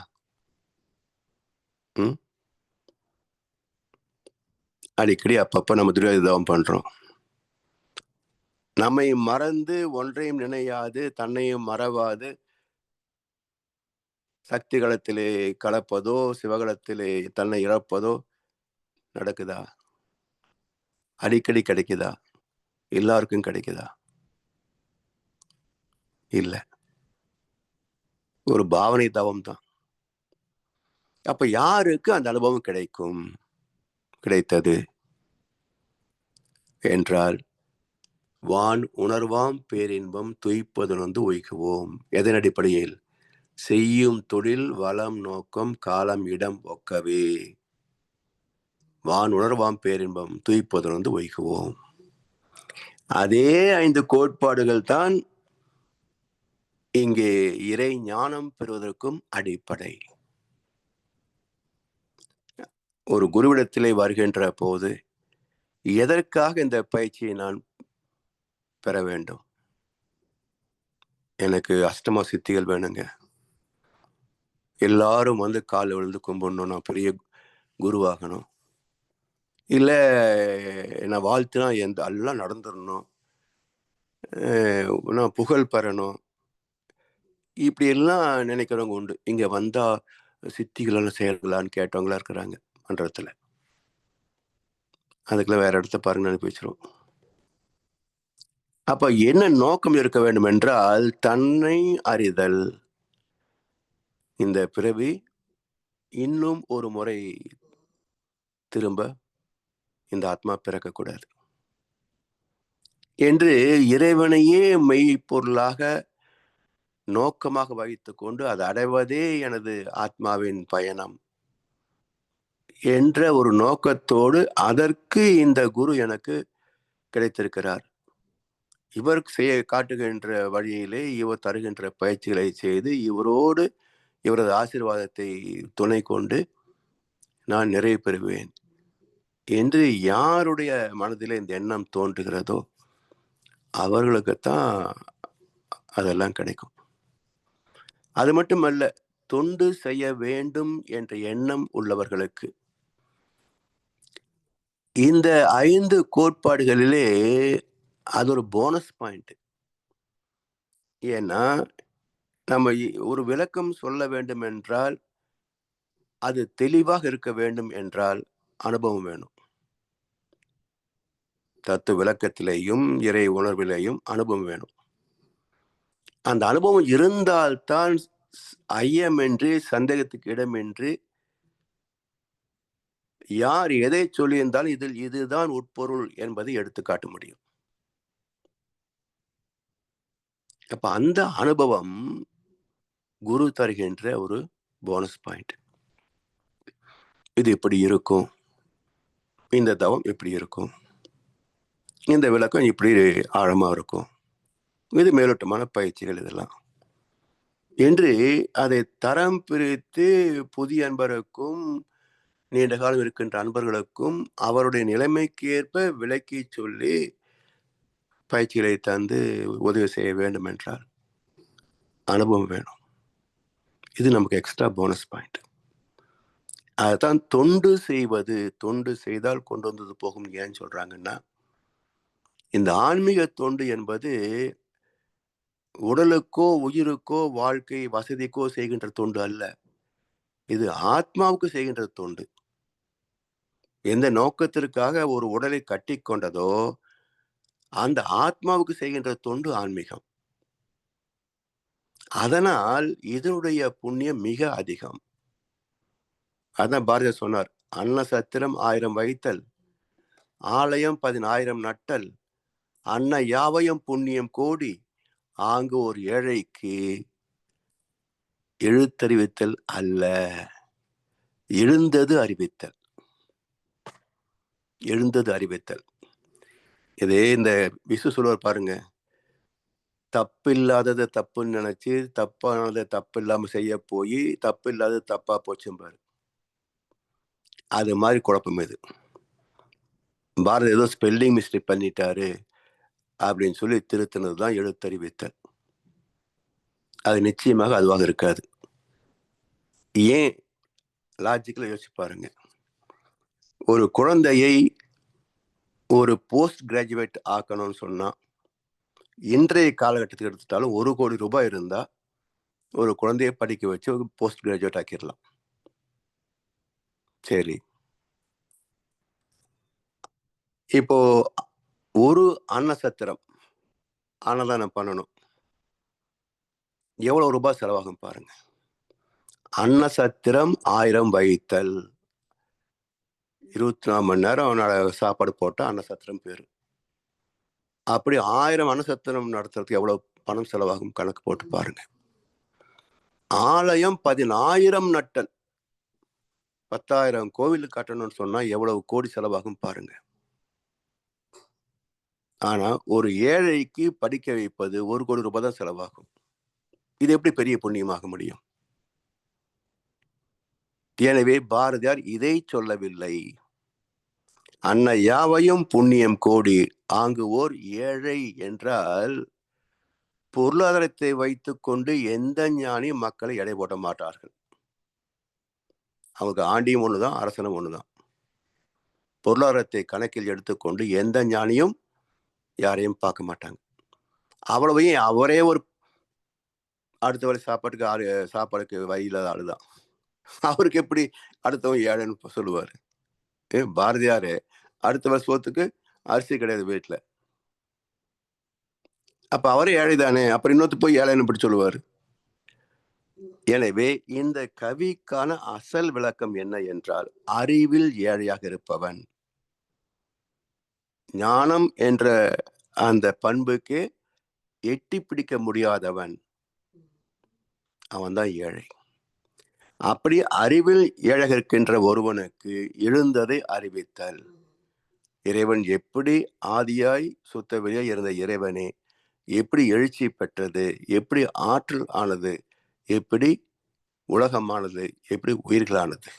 அடிக்கடி அப்பப்ப நம்ம துரியோதன தவம் பண்றோம். நம்மை மறந்து ஒன்றையும் நினையாது, தன்னையும் மறவாது சக்தி களத்திலே கலப்பதோ சிவகலத்திலே தன்னை இழப்பதோ நடக்குதா? அடிக்கடி கிடைக்குதா? எல்லாருக்கும் கிடைக்குதா? இல்ல, ஒரு பாவனை தவம் தான். அப்ப யாருக்கு அந்த அனுபவம் கிடைத்தது என்றால், வான் உணர்வாம் பேரின்பம் துய்ப்பதுணர்ந்து ஒய்குவோம். எதன் அடிப்படையில்? செய்யும் தொழில் வளம் நோக்கம் காலம் இடம் ஒக்கவே வான் உணர்வாம் பேரின்பம் துய்ப்பதுணர்ந்து ஒய்குவோம். அதே 5 கோட்பாடுகள் தான் இங்கே இறை ஞானம் பெறுவதற்கும் அடிப்படை. ஒரு குருவிடத்திலே வருகின்ற போது எதற்காக இந்த பயிற்சியை நான் பெற வேண்டும்? எனக்கு அஷ்டமா சித்திகள் வேணுங்க, எல்லாரும் வந்து காலில் விழுந்து கும்பிடணும், நான் பெரிய குருவாகணும், இல்ல நான் வாழ்த்துனா எல்லாம் நடந்துடணும், நான் புகழ் பெறணும், இப்படி எல்லாம் நினைக்கிறவங்க உண்டு. இங்க வந்தா சித்திகள் எல்லாம் செய்யலான்னு கேட்டவங்களா இருக்கிறாங்க மன்றத்துல. அதுக்கெல்லாம் வேற இடத்த பாருங்க அனுப்பி வச்சிரும். அப்ப என்ன நோக்கம் இருக்க வேண்டும் என்றால், தன்னை அறிதல். இந்த பிறவி இன்னும் ஒரு முறை திரும்ப இந்த ஆத்மா பிறக்கக்கூடாது என்று இறைவனையே மெய்ப்பொருளாக நோக்கமாக வைத்துக் கொண்டு அதை அடைவதே எனது ஆத்மாவின் பயணம் என்ற ஒரு நோக்கத்தோடு அதற்கு இந்த குரு எனக்கு கிடைத்திருக்கிறார் இவருக்கு செய்ய காட்டுகின்ற வழியிலே இவர் தருகின்ற பயிற்சிகளை செய்து இவரோடு இவரது ஆசீர்வாதத்தை துணை கொண்டு நான் நிறைவு பெறுவேன் என்று யாருடைய மனதிலே இந்த எண்ணம் தோன்றுகிறதோ அவர்களுக்குத்தான் அதெல்லாம் கிடைக்கும். அது மட்டுமல்ல, தொண்டு செய்ய வேண்டும் என்ற எண்ணம் உள்ளவர்களுக்கு இந்த 5 கோட்பாடுகளிலே அது ஒரு போனஸ் பாயிண்ட். ஏன்னா நம்ம ஒரு விளக்கம் சொல்ல வேண்டும் என்றால் அது தெளிவாக இருக்க வேண்டும் என்றால் அனுபவம் வேணும். தத்துவ விளக்கத்திலேயும் இறை உணர்விலேயும் அனுபவம் வேணும். அந்த அனுபவம் இருந்தால்தான் ஐயமின்றி சந்தேகத்துக்கு இடமின்றி யார் எதை சொல்லியிருந்தாலும் இதில் இதுதான் உட்பொருள் என்பதை எடுத்து காட்ட முடியும். அப்ப அந்த அனுபவம் குரு தருகின்ற ஒரு போனஸ் பாயிண்ட். இது இப்படி இருக்கும், இந்த தவம் இப்படி இருக்கும், இந்த விளக்கம் இப்படி ஆழமா இருக்கும், இது மேலோட்டமான பயிற்சிகள் இதெல்லாம் என்று அதை தரம் பிரித்து புதிய அன்பருக்கும் நீண்ட காலம் இருக்கின்ற அன்பர்களுக்கும் அவருடைய நிலைமைக்கு ஏற்ப விளக்கி சொல்லி பயிற்சிகளை தந்து உதவி செய்ய வேண்டும் என்றால் அனுபவம் வேணும். இது நமக்கு எக்ஸ்ட்ரா போனஸ் பாயிண்ட். அதுதான் தொண்டு செய்வது. தொண்டு செய்தால் கொண்டு வந்தது போகும். ஏன்னு சொல்றாங்கன்னா, இந்த ஆன்மீக தொண்டு என்பது உடலுக்கோ உயிருக்கோ வாழ்க்கை வசதிக்கோ செய்கின்ற தொண்டு அல்ல. இது ஆத்மாவுக்கு செய்கின்ற தொண்டு. எந்த நோக்கத்திற்காக ஒரு உடலை கட்டி கொண்டதோ அந்த ஆத்மாவுக்கு செய்கின்ற தொண்டு ஆன்மீகம். அதனால் இதனுடைய புண்ணியம் மிக அதிகம். அதான் பாரதியார் சொன்னார், அன்ன சத்திரம் 1000 வைத்தல், ஆலயம் 10,000 நட்டல், அன்ன யாவையும் புண்ணியம் கோடி, ஆங்கு ஒரு ஏழைக்கு எழுத்தறிவித்தல் அல்ல, எழுந்தது அறிவித்தல். எழுந்தது அறிவித்தல். இதே இந்த விசு சொல்லுவார் பாருங்க, தப்பில்லாததை தப்புன்னு நினைச்சு தப்பானதை தப்பு இல்லாம செய்ய போய் தப்பு இல்லாதது தப்பா போச்சும்பாரு. அது மாதிரி குழப்பம் இது. பாரதி ஏதோ ஸ்பெல்லிங் மிஸ்டேக் பண்ணிட்டாரு அப்படின்னு சொல்லி திருத்தினது தான் எழுத்தறிவித்தல். அது நிச்சயமாக அதுவாக இருக்காது. ஏன்? லாஜிக்கலா யோசிச்சு பாருங்க. ஒரு குழந்தையை ஒரு போஸ்ட் கிராஜுவேட் ஆக்கணும்னு சொன்னா இன்றைய காலகட்டத்துக்கு எடுத்துட்டாலும் 1 கோடி ரூபாய் இருந்தா ஒரு குழந்தையை படிக்க வச்சு ஒரு போஸ்ட் கிராஜுவேட் ஆக்கிடலாம். சரி, இப்போ ஒரு அன்னசத்திரம் அன்னதானம் பண்ணணும், எவ்வளவு ரூபாய் செலவாகும் பாருங்க. அன்னசத்திரம் 1000 வைத்தல், 24 மணி நேரம் சாப்பாடு போட்டா அன்னசத்திரம் பேரு. அப்படி 1000 அன்னசத்திரம் நடத்துறதுக்கு எவ்வளவு பணம் செலவாகும் கணக்கு போட்டு பாருங்க. ஆலயம் 10,000 நட்டல், 10,000 கோவில் கட்டணும்னு சொன்னா எவ்வளவு கோடி செலவாகும் பாருங்க. ஆனா ஒரு ஏழைக்கு படிக்க வைப்பது 1 கோடி ரூபாய் தான் செலவாகும். இது எப்படி பெரிய புண்ணியமாக முடியும்? எனவே பாரதியார் இதை சொல்லவில்லை. அன்ன யாவையும் புண்ணியம் கோடி, ஆங்கு ஓர் ஏழை என்றால் பொருளாதாரத்தை வைத்துக் கொண்டு எந்த ஞானியும் மக்களை எடை போட மாட்டார்கள். அவங்க ஆண்டியும் ஒண்ணுதான், அரசனும் ஒண்ணுதான். பொருளாதாரத்தை கணக்கில் எடுத்துக்கொண்டு எந்த ஞானியும் யாரையும் பார்க்க மாட்டாங்க. அவ்வளவையும் அவரே ஒரு அடுத்த வேலை சாப்பாடுக்கு வழியில்லாத ஆளுதான். அவருக்கு எப்படி அடுத்தவன் ஏழைன்னு சொல்லுவாரு? பாரதியாரு அடுத்த வருஷத்துக்கு அரிசி கிடையாது வீட்டுல. அப்ப அவரே ஏழை தானே, அப்புறம் இன்னொரு போய் ஏழைன்னு இப்படி சொல்லுவாரு. எனவே இந்த கவிக்கான அசல் விளக்கம் என்ன என்றால், அறிவில் ஏழையாக இருப்பவன், ஞானம் என்ற அந்த பண்புக்கு எட்டி பிடிக்க முடியாதவன், அவன்தான் ஏழை. அப்படி அறிவில் ஏழையாக இருக்கின்ற ஒருவனுக்கு எழுந்ததை அறிவித்தல். இறைவன் எப்படி ஆதியாய் சுத்த வெளியாய் இருந்த இறைவனே எப்படி எழுச்சி பெற்றது, எப்படி ஆற்றல் ஆனது, எப்படி உலகமானது, எப்படி உயிர்களானது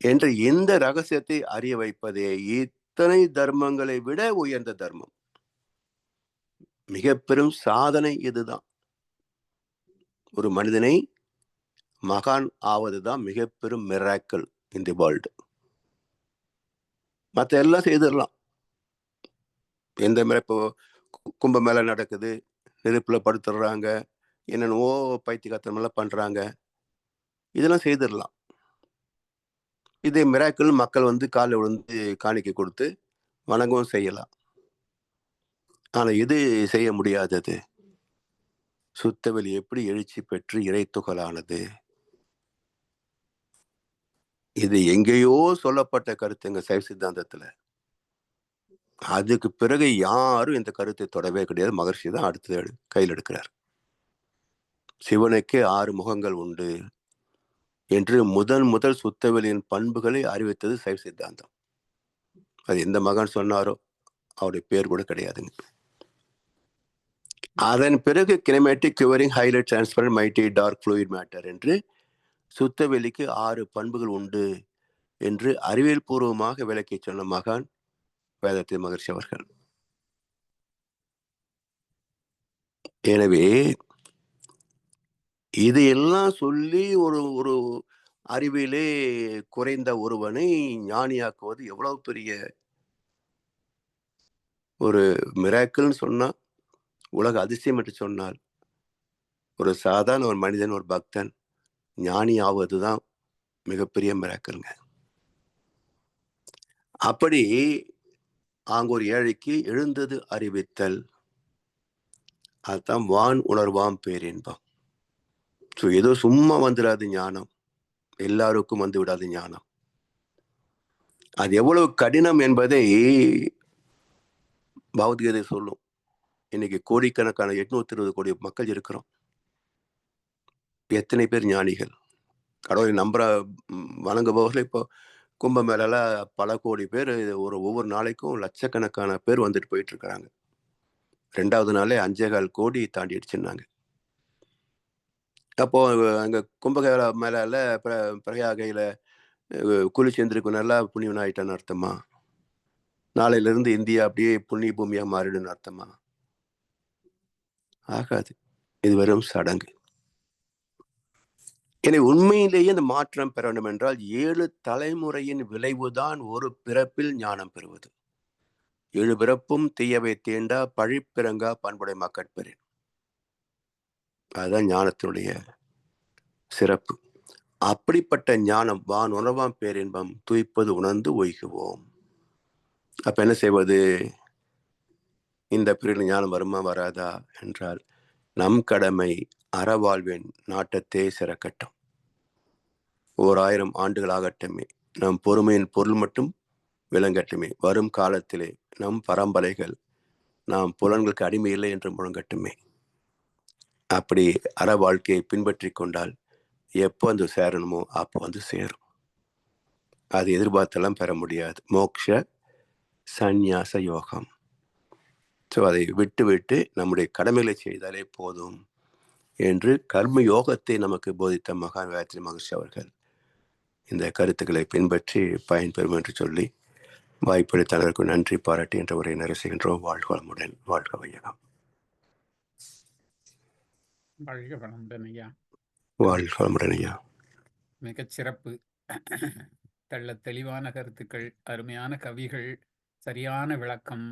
என்ற இந்த ரகசியத்தை அறிய வைப்பதே இத்தனை தர்மங்களை விட உயர்ந்த தர்மம். மிக பெரும் சாதனை இதுதான். ஒரு மனிதனை மகான் ஆவதுதான் மிக பெரும் மிராக்கிள் இன் தி வேர்ல்டு. மற்ற எல்லாம் செய்திடலாம். எந்த இப்போ கும்பமேளா நடக்குது, நெருப்புல படுத்துடுறாங்க, என்னென்னவோ பைத்தியக்காரத்தனமெல்லாம் பண்றாங்க, இதெல்லாம் செய்திடலாம். இதே மிராக்கிள் மக்கள் வந்து காலில் விழுந்து காணிக்கை கொடுத்து வணங்கவும் செய்யலாம். ஆனா இது செய்ய முடியாதது. சுத்தவெளி எப்படி எழுச்சி பெற்று இறைத்துகளானது? இது எங்கேயோ சொல்லப்பட்ட கருத்துங்க சைவ சித்தாந்தத்துல. அதுக்கு பிறகு யாரும் இந்த கருத்தை தொடவே கிடையாது. மகர்ஷி தான் அடுத்து கையில் எடுக்கிறார். சிவனுக்கே 6 முகங்கள் உண்டு என்று முதல் சுத்தவெளியின் பண்புகளை அறிவித்தது சைவ சித்தாந்தம். அது எந்த மகான் சொன்னாரோ அவருடைய பேர் கூட கிடையாதுங்க. அதன் பிறகு கினமேட்டிக், கிவரிங், highlight, transparent, mighty, dark, fluid matter என்று சுத்தவெளிக்கு 6 பண்புகள் உண்டு என்று அறிவியல் பூர்வமாக விளக்கி சொன்ன மகான் வேதாத்திரி மகர்ஷி அவர்கள். எனவே இதையெல்லாம் சொல்லி ஒரு ஒரு அறிவிலே குறைந்த ஒருவனை ஞானியாக்குவது எவ்வளவு பெரிய ஒரு மிராக்கிள்னு சொன்னா, உலக அதிசயம் என்று சொன்னால், ஒரு சாதாரண ஒரு மனிதன், ஒரு பக்தன் ஞானி ஆவதுதான் மிகப்பெரிய மிராக்கிள்ங்க. அப்படி அங்க ஒரு ஏழைக்கு எழுந்தது அறிவித்தல், அதுதான் வான் உணர்வாம் பேரின்பம். ஏதோ சும்மா வந்துடாது ஞானம், எல்லாருக்கும் வந்து விடாது ஞானம். அது எவ்வளவு கடினம் என்பதை பகவத்கீதை சொல்லும். இன்னைக்கு கோடிக்கணக்கான 820 கோடி மக்கள் இருக்கிறோம். எத்தனை பேர் ஞானிகள்? கடவுளை நம்புற வணங்குபவர்கள் இப்போ கும்பமேளால பல கோடி பேர், ஒவ்வொரு நாளைக்கும் லட்சக்கணக்கான பேர் வந்துட்டு போயிட்டு இருக்கிறாங்க. 2வது நாளே 5.25 கோடி தாண்டிடுச்சுன்னாங்க. அப்போ அங்க கும்பமேளா மேலால பிரயாகையில குளிச்சு எந்திரிக்கும் நல்லா புண்ணியவன் ஆயிட்டான்னு அர்த்தமா? நாளையில இருந்து இந்தியா அப்படியே புண்ணிய பூமியா மாறிடுன்னு அர்த்தமா? ஆகாது. இது வெறும் சடங்கு. எனவே உண்மையிலேயே இந்த மாற்றம் பெற வேண்டும் என்றால் 7 தலைமுறையின் விளைவுதான் ஒரு பிறப்பில் ஞானம் பெறுவது. 7 பிறப்பும் தீயவை தீண்டா பழிப்பிறங்கா பண்புடை மக்கட்பெறேன். அதுதான் ஞானத்தினுடைய சிறப்பு. அப்படிப்பட்ட ஞானம் வான் உணர்வாம் பேரின்பம் துய்ப்பது உணர்ந்து ஒய்குவோம். அப்ப என்ன செய்வது? இந்த பிரிவில் ஞானம் வருமா வராதா என்றால், நம் கடமை அறவாழ்வின் நாட்டத்தே சிறக்கட்டும். 1000 ஆண்டுகள் ஆகட்டுமே, நம் பொறுமையின் பொருள் மட்டும் விளங்கட்டுமே. வரும் காலத்திலே நம் பரம்பரைகள் நாம் புலன்களுக்கு அடிமை இல்லை என்று முழங்கட்டுமே. அப்படி அற வாழ்க்கையை பின்பற்றி கொண்டால் எப்போ வந்து சேரணுமோ அப்போ வந்து சேரும். அது எதிர்பார்த்தெல்லாம் பெற முடியாது. மோக்ஷ சந்நியாச யோகம். அதை விட்டு விட்டு நம்முடைய கடமைகளை செய்தாலே போதும் என்று கர்ம யோகத்தை நமக்கு போதித்த மகான் வேதாத்திரி மகர்ஷி அவர்கள் இந்த கருத்துக்களை பின்பற்றி பயன்பெறும் என்று சொல்லி வாய்ப்பளித்தவர்களுக்கு நன்றி பாராட்டி என்ற உரையை நிறைவேற்றுகின்றோம். வாழ்க வளமுடன், வாழ்க வையகம். வாழ்க வளமுடன் ஐயா. வாழ்க வளமுடன் ஐயா. மிகச் சிறப்பு. தெள்ள தெளிவான கருத்துக்கள், அருமையான கவிகள், சரியான விளக்கம்.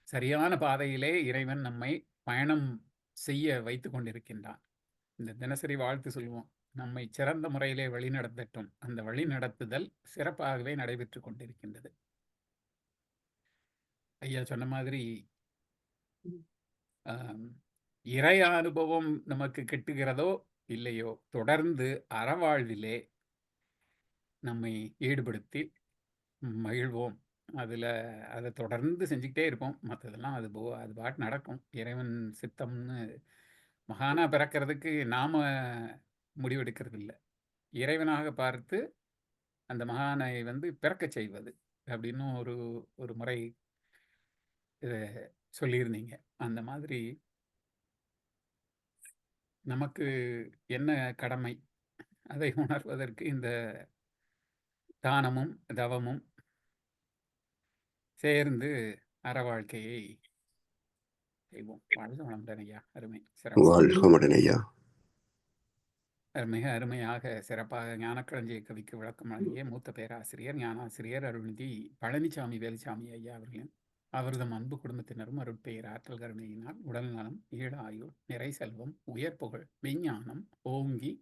சரியான பாதையிலே இறைவன் நம்மை பயணம் செய்ய வைத்து கொண்டிருக்கின்றான். இந்த தினசரி வாழ்த்து சொல்லுவோம், நம்மை சிறந்த முறையிலே வழிநடத்தட்டும். அந்த வழிநடத்துதல் சிறப்பாகவே நடைபெற்று கொண்டிருக்கின்றது. ஐயா சொன்ன மாதிரி இறை அனுபவம் நமக்கு கிட்டுகிறதோ இல்லையோ, தொடர்ந்து அறவாழ்விலே நம்மை ஈடுபடுத்தி மகிழ்வோம். அதை தொடர்ந்து செஞ்சுக்கிட்டே இருப்போம். மற்றதெல்லாம் அது பாட்டு நடக்கும். இறைவன் சித்தம்னு மகானா பிறக்கிறதுக்கு நாம முடிவெடுக்கிறது இல்லை. இறைவனாக பார்த்து அந்த மகானை பிறக்க செய்வது அப்படின்னு ஒரு முறை சொல்லியிருந்தீங்க. அந்த மாதிரி நமக்கு என்ன கடமை, அதை உணர்வதற்கு இந்த தானமும் தவமும் சேர்ந்து அற வாழ்க்கையை செய்வோம். வாழ்க வளமுடன் ஐயா. அருமை, சிறப்பு. வாழ்க வளமுடன் ஐயா. மிக அருமையாக சிறப்பாக ஞானக்களஞ்சிய கவிக்கு விளக்கம் வழங்கிய மூத்த பேராசிரியர் ஞானாசிரியர் அருள்நிதி பழனிசாமி வேலுசாமி ஐயா அவர்களின் அவரதும் அன்பு குடும்பத்தினரும் அருட்பெயர் ஆற்றல் கருணையினால் உடல் நலம், ஈழ ஆயுள், நிறை செல்வம், உயர் புகழ், விஞ்ஞானம் ஓங்கி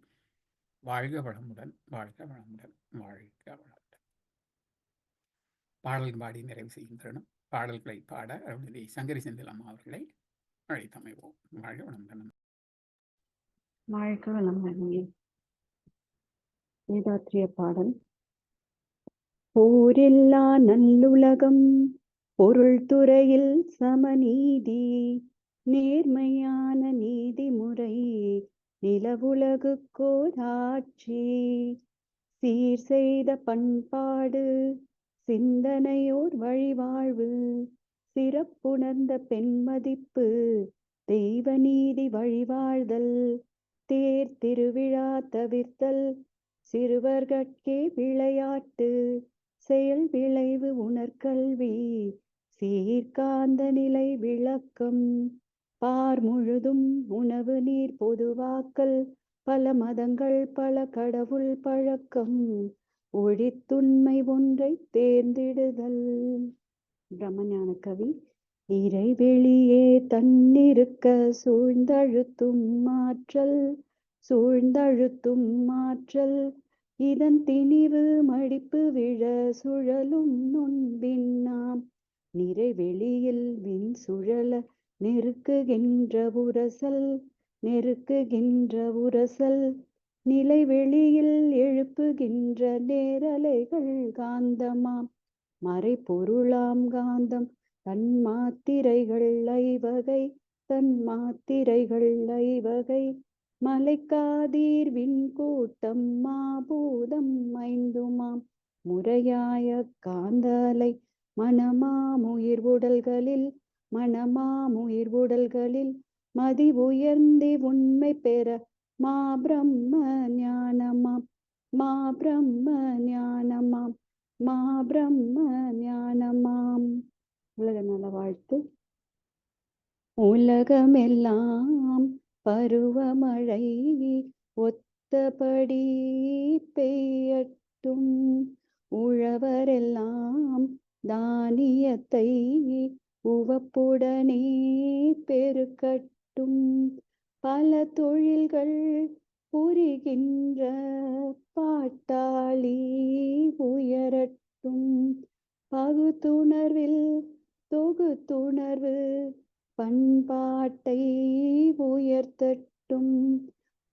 வாழ்க வளமுடன், வாழ்க வளமுடன், வாழ்க வளமுடன். பாடல் பாடி நிறைவு செய்யும் தருணம். பாடல்களை பாட அருள்நிதி சங்கரி செந்தில் அம்மா அவர்களை அழைத்தமைவோம். வாழ்க வளமுடன். வாழ்க வளமுடன். வேதாத்திரிய பாடல். போரில்லா நல்லுலகம், பொருள் துறையில் சமநீதி, நேர்மையான நீதிமுறை, நிலவுலகுக்கோராட்சி, சீர் செய்த பண்பாடு, சிந்தனையோர் வழிவாழ்வு, சிறப்புணர்ந்த பெண்மதிப்பு, தெய்வ நீதி வழிவாழ்தல், தேர் திருவிழா தவிர்த்தல், சிறுவர்கட்கே விளையாட்டு, செயல் விளைவு உணர்கல்வி, சீர்காந்த நிலை விளக்கம், பார் முழுதும் உணவு நீர் பொதுவாக்கல், பல மதங்கள் பல கடவுள் பழக்கம், ஒழித்துண்மை ஒன்றை தேர்ந்திடுதல். பிரம்மஞான கவி. இறைவெளியே தன்னிருக்க சூழ்ந்தழுத்தும் மாற்றல், சூழ்ந்தழுத்தும் மாற்றல், இதன் திணிவு மடிப்பு விழ சுழலும் நுண்பின்னாம், நிறைவெளியில் விண் சுழல நெருக்குகின்ற உரசல், நெருக்குகின்ற உரசல், நிலைவெளியில் எழுப்புகின்ற நேரலைகள் காந்தமாம், மறைபொருளாம் காந்தம், தன் மாத்திரைகள் ஐவகை, தன் மாத்திரைகள் ஐவகை, மலைக்காதீர் விண்கூட்டம் மாபூதம் ஐந்துமாம், முறையாய காந்தலை மனமாம் உயிர்வுடல்களில், மனமாம் உயிர்வுடல்களில், மதி உயர்ந்தி உண்மை பெற மா பிரம்ம ஞானமாம், மா பிரம்ம ஞானமாம், மா பிரம்ம ஞானமாம். உலக நல வாழ்த்து. உலகமெல்லாம் பருவமழை ஒத்தபடி பெய்யட்டும், உழவரெல்லாம் தானியத்தை உவப்புடனே பெருக்கட்டும், பல தொழில்கள் புரிகின்ற பாட்டாளி உயரட்டும், பகுத்துணர்வில் தொகுத்துணர்வு பண்பாட்டை உயர்த்தட்டும்,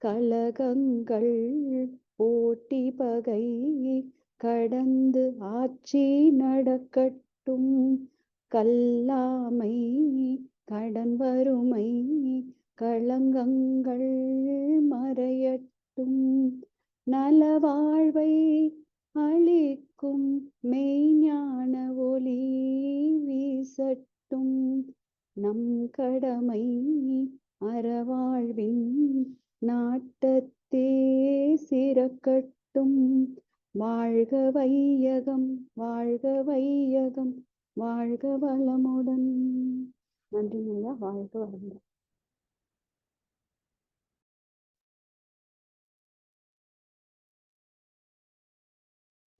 கலகங்கள் போட்டி பகை கடந்து ஆட்சி நடக்கட்டும், கல்லாமை கடன் வறுமை களங்கங்கள் மறையட்டும், நலவாழ்வை அளிக்கும் மெய்ஞான ஒளி வீசட்டும், நம் கடமை அறவாழ்வின் நாட்டத்தே சிறக்கட்டும், வாழ்க வையகம், வாழ்க வையகம், வாழ்க வளமுடன். நன்றி ஐயா. வாழ்க வளமுடன்.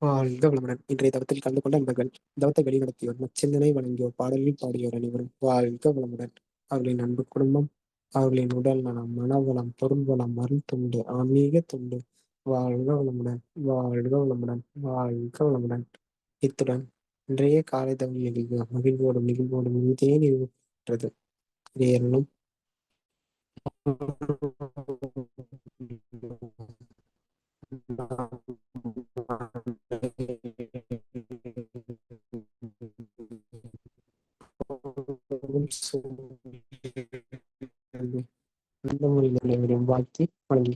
வாழ்க வளமுடன். இன்றைய தவத்தில் கலந்து கொண்ட நண்பர்கள், தவத்தை வெளிநடத்தியோர், நச்சிந்தனை வழங்கியோர், பாடலில் பாடியோர் அனைவரும் வாழ்க வளமுடன். அவர்களின் அன்பு குடும்பம், அவர்களின் உடல் நலம், மனவளம், பொருள் வளம், அருள் தொண்டு, ஆன்மீக தொண்டு, வாழ்க வளமுடன், வாழ்க வளமுடன், வாழ்க வளமுடன். இத்துடன் இன்றைய காலை தவம் நிகழ்வு மகிழ்வோடும் நிகழ்வோடும் இனிதே நிறைவு பெற்றது. இறையர்களும் வாழ்த்தி வணங்கி